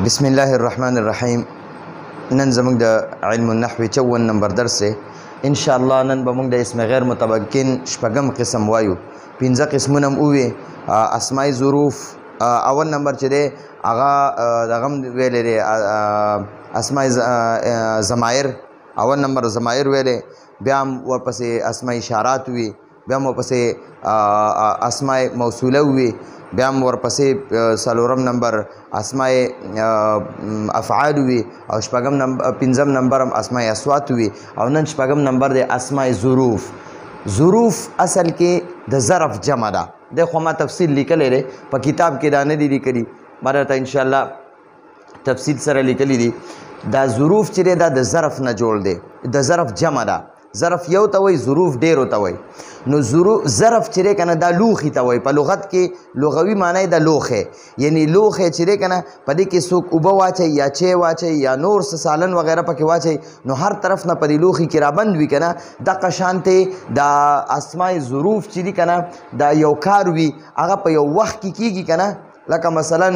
بسم الله الرحمن الرحیم. نن زموږ د علم النحو 54 نمبر درس دی. ان شاء الله نن به موږ د اسم غیر متمکن شپږم قسم وایو. پنځه قسمونه هم ووي. اسماء ظروف اول نمبر چې دی هغه دغه هم ویلی دی اسماء ضمایر. اول نمبر ضمایر ویلی، بیا هم ورپسې اسماء اشارات وي، بیا هم ورپسې اسماء موصوله وي، بیا هم ورپسې څلورم نمبر اسماء افعال وي، او پنځم نمبر هم اسماء اصوات وي، او نن شپږم نمبر دی اسماء ظروف. ظروف اصل کې د ظرف جمع ده. د خو ما تفصیل لیکلی دی په کتاب کې دا نه دي لیکلي، ما درته انشاءالله تفصیل سره لیکلی دي. دا ظروف چې دی دا د ظرف نه جوړ دی، د ظرف جمع ده. ظرف یو ته وایي، ظروف ډېرو ته وایي. نو ظرف چې دی که نه دا لوښي ته وایي. په لغت کې لغوي معنی د لوښی، یعنی لوښی چې دی که نه په دې کې څوک اوبه واچوي یا چای واچوي یا نور څه سالن وغیره پکې واچوي، نو هر طرف نه په دې لوښي کې رابند وي که نه. دغه شانتې دا اسماء ظروف چې دي که نه دا یو کار وي، هغه په یو وخت کې کېږي که نه. لکه مثلا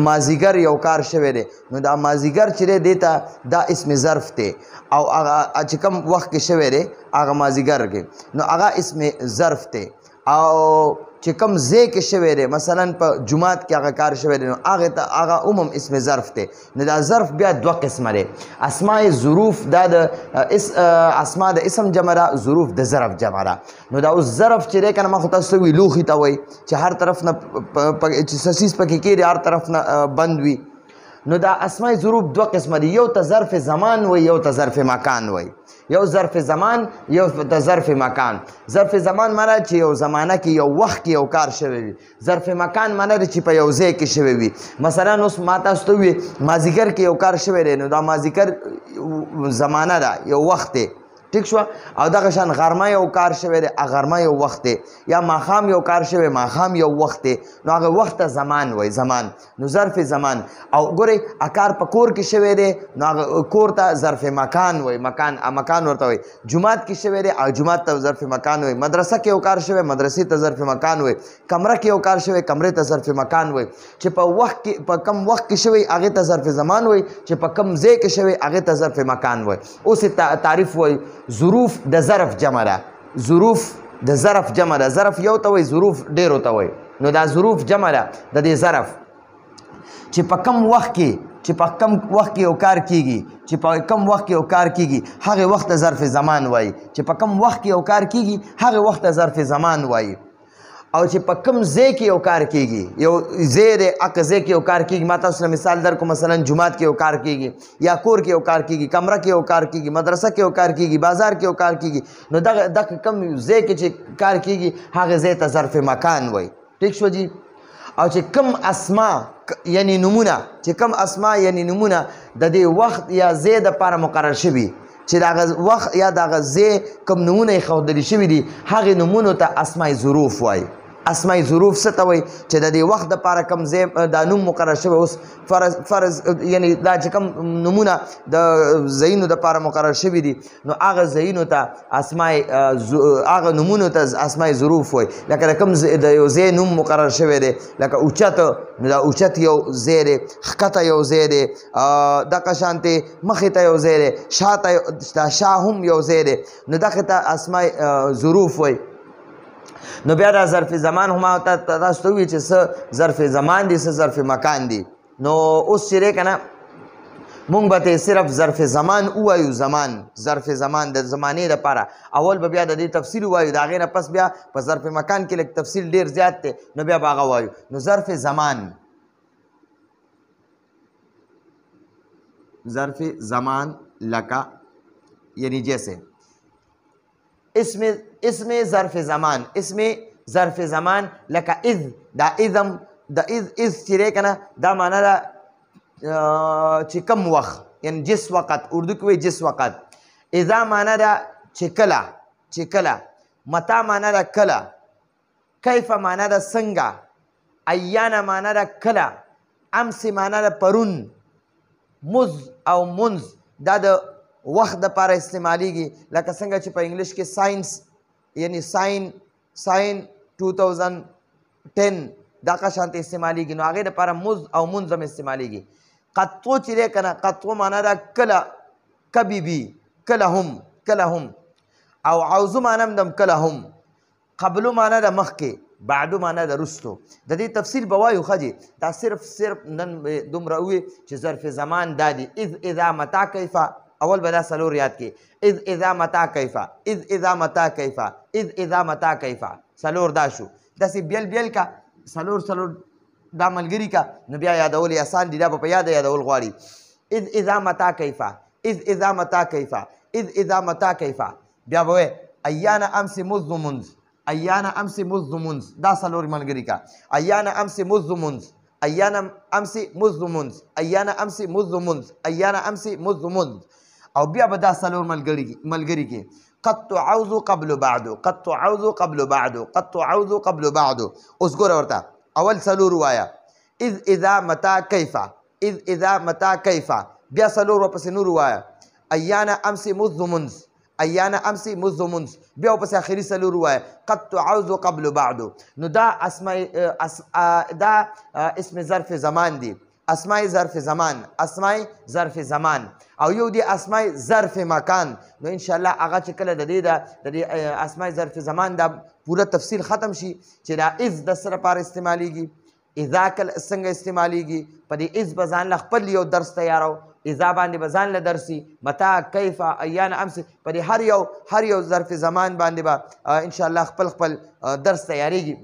مازیګر یو کار شوی دی، نو دا مازیګر چې دی دې ته دا اسم ظرف دی، او هغه چې کوم وخت کې شوی دی هغه مازیګر کې، نو هغه اسم ظرف دی. او چې کوم ځای کې شوی دی، مثلا په جماعت کې هغه کار شوی دی، نو هغه عموم اسم ظرف دی. نو دا ظرف بیا دوه قسمه دی. اسماء ظروف دا د اسماء د اسم جمع ده، ظروف د ظرف جمع ده. نو دا اوس ظرف چې دی که نه ما خو تاسو ته وي لوښي ته وایي، چې هر طرف نه چې څه څیز پکې کېږي هر طرف نه بند وي. نو دا اسماء ظروف دوه قسمه دي، یو ته ظرف زمان وایي، یو ته ظرف مکان وایي. یو ظرف زمان، یو ته ظرف مکان. ظرف زمان معنی چې یو زمانه کې یو وخت کې یو کار شوی وي. ظرف مکان معنی چې په یو ځای کې شوی وي. مثلا اوس ما تاسو ته ووایي مازدیګر کې یو کار شوی دی، نو دا مازدیګر زمانه ده، یو وخت دی. ٹھیک شو؟ او دغه شان غرمه یو کار شوی دی، غرمه یو وخت دی. یا ماښام یو کار شوی، ماښام یو وخت دی، نو هغه وخت ته زمان وایي، زمان. نو ظرف زمان. او ګورئ کار په کور کې شوی دی، نو هغه کور ته ظرف مکان وایي، مکان ورته وایي. جومات کې شوی دی او جومات ته ظرف مکان وایي. مدرسه کې یو کار شوی، مدرسې ته ظرف مکان وایي. کمره کې یو کار شوی، کمرې ته ظرف مکان وایي. چې په کم وخت کې شوی هغې ته ظرف زمان وایي، چې په کم ځای کې شوی هغې ته ظرف مکان وایي. اوس تعریف وایي. ظروف د ظرف جمع ده. ظروف د ظرف جمع ده. ظرف یو ته وایي، ظروف ډېرو ته وایي. نو دا ظروف جمع ده د دې ظرف، چې په کم وخت کې یو کار کېږي، چې په کم وخت کې یو کار کېږي هغې وخت ته ظرف زمان وایي. چې په کم وخت کې یو کار کېږي هغې وخت ته ظرف زمان وایي. او چې په کوم ځای کې یو کار کېږي، یو ځای دی هغه ځای کې یو کار کېږي. ما تاسو ته مثال درکړو، مثلا جومات کې یو کار کېږي، یا کور کې یو کار کېږي، کمره کې یو کار کېږي، مدرسه کې یو کار کېږي، بازار کې یو کار کېږي. نو دغه کوم ځای کې چې کار کېږي هغه ځای ته ظرف مکان وایي. ټیک شو جي؟ او چې کوم اسماء یعنی نمونه، د دې وخت یا ځای دپاره مقرر شوي، چې دغه وخت یا دغه ځای کوم نمونه یې ښودلي شوي دي، هغې نومونو ته اسماء ظروف وایي. اسماء ظروف څه ته وایي؟ چې د دې وخت دپاره کوم ځای دا نوم مقرر شوی. اوس فرض یعنی دا چې کوم نومونه د ځایونو دپاره مقرر شوي دي، نو هغه ځایونو ته هغه نومونو ته اسماء ظروف وایي. لکه د کوم د یو ځای نوم مقرر شوی دی، لکه اوچت، نو دا اوچت یو ځای دی، ښکته یو ځای دی، دغه شانتې مخې ته یو ځای دی، شاته شا هم یو ځای دی، نو دغې ته اسماء ظروف وایي. نو بیا دا ظرف زمان هم تاسو ته ووایي چې څه ظرف زمان دي، څه ظرف مکان دي. نو اوس چې دی که نه مونږ به ته صرف ظرف زمان ووایو. ظرف زمان د زمانې دپاره اول به بیا د دې تفصیل ووایو، د هغې نه پس بیا په ظرف مکان کې لږ تفصیل ډېر زیات دی، نو بیا به هغه وایو. نو ظرف زمان لکه یعنی جیسے اسم ظرف زمان لکه اذ. دا اذم د اذ چې دی که نه دا معنی ده چې کم وخت، یعنی جس وقت. اردو کې وایي جس وقت. اذا معنی ده چې کله. متا معنی ده کله. کیف معنی ده څنګه. ایانه معنی ده کله. امس معنی ده پرون. مز او منز دا د وخت دپاره استعمالیږي، لکه څنګه چې په انګلیش کې ساینس یعنی ساین 2010 دا قشانت استعمالیږي، نو هغې دپاره مز او منظم استعمالیږي. قطو چې دی که نه قطو معنا ده کله کبیبي کله هم او عوضو معنا هم د کله هم قبلو معنا ده مخکې بعدو معنا ده رستو د دې تفصیل به وایو ښه جي دا صرف نن دومره ووي چې ظرف زمان دا دي اذ اذا متا کیفه اول به دا څلور یاد کې اذ اذا متا کیفه اذ اذا متا کیفه اذ اذا متا کیفه څلور دا شو داسې بیل کا څلور دا ملګري کا نو بیا یادول یې اسان دي دا به په یاده یادول غواړي اذ اذا متا کیفه اذ اذا متا کیفه اذ اذا متا کیفه بیا به ایان امس مذ منذ ایان امس مذ منذ دا څلور ملګري کا ایان امس مذ منذ ایان امس مذ منذ ایان امس مذ منذ ایان امس مذ منذ او بیا به دا څلور ملګري کې قد تعوذ قبل بعد قد تعوذ قبل بعد قد تعوذ قبل بعد اوس ګوره ورته اول څلور وایا اذ اذا متا کیفه اذ اذا متا کیفه بیا څلور ورپسې نور وایا ایان امس مذ منذ ایان امس مذ منذ بیا ورپسې آخري څلور وایا قد تعوذ قبل بعد نو دا دا اسم ظرف زمان دی اسماء ظرف زمان اسماء ظرف زمان او یو دی اسماء ظرف مکان نو ان شاء الله هغه چې کله د دې اسماء ظرف زمان دا پوره تفصیل ختم شي چې دا اذ د سره لپاره استعمالیږي اذا کله څنګه استعمالیږي په دې اذ به ځان له خپل یو درس تیارو اذا باندې به ځان له درسي متا کیفه ایان امس په دې هر یو ظرف زمان باندې به ان شاء الله خپل درس تیاریږي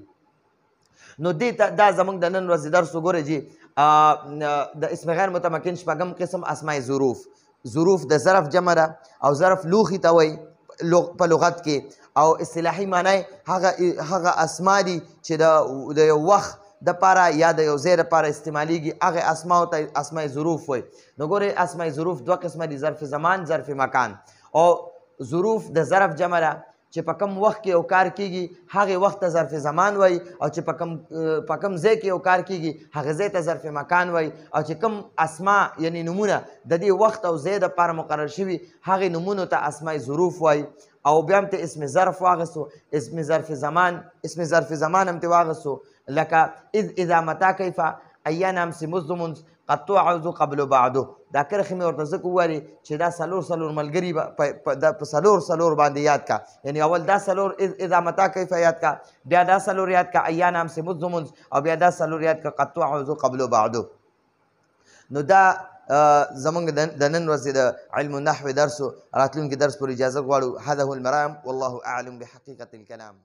نو دې دا زموږ د نن ورځې درس وګورئ جي د اسم غیر متمکن شپږم قسم اسماء ظروف د ظرف جمع ده او ظرف لوښي ته وایي په لغت کې او اصطلاحي معنی هغه اسما دي چې د یو وخت دپاره یا د یو ځای دپاره استعمالیږي هغې اسماو ته اسماء ظروف وایي نو ګورئ اسماء ظروف دوه قسمه دي ظرف زمان ظرف مکان او ظروف د ظرف جمع ده چې په کوم وخت کې یو کار کیږي هغې وخت ته ظرف زمان وایي او چې په کوم ځای کې یو کار کیږي هغې ځای ته ظرف مکان وایي او چې کوم اسما یعنی نومونه د دې وخت او ځای دپاره مقرر شوي هغې نومونو ته اسماء ظروف وایي او بیا هم ته اسم ظرف واغستو اسم ظرف زمان هم ته واغستو لکه اذا متا کیفه ایان امس مذ منذ قد تعوذ قبل بعدو دا کرښې مې ورته ځکه وویلې چې دا څلور ملګري په څلور باندې یاد کا یعنی اول دا څلور اذا متا کیفه یاد کا بیا دا څلور یاد کا ایان امس مذ منذ او بیا دا څلور یاد کا قد تعوذ قبل بعدو نو دا زمونږ د نن ورځې د علم النحو درس راتلونکي درس پورې اجازه غواړو هذا هو المرام والله اعلم بحقیقة الكلام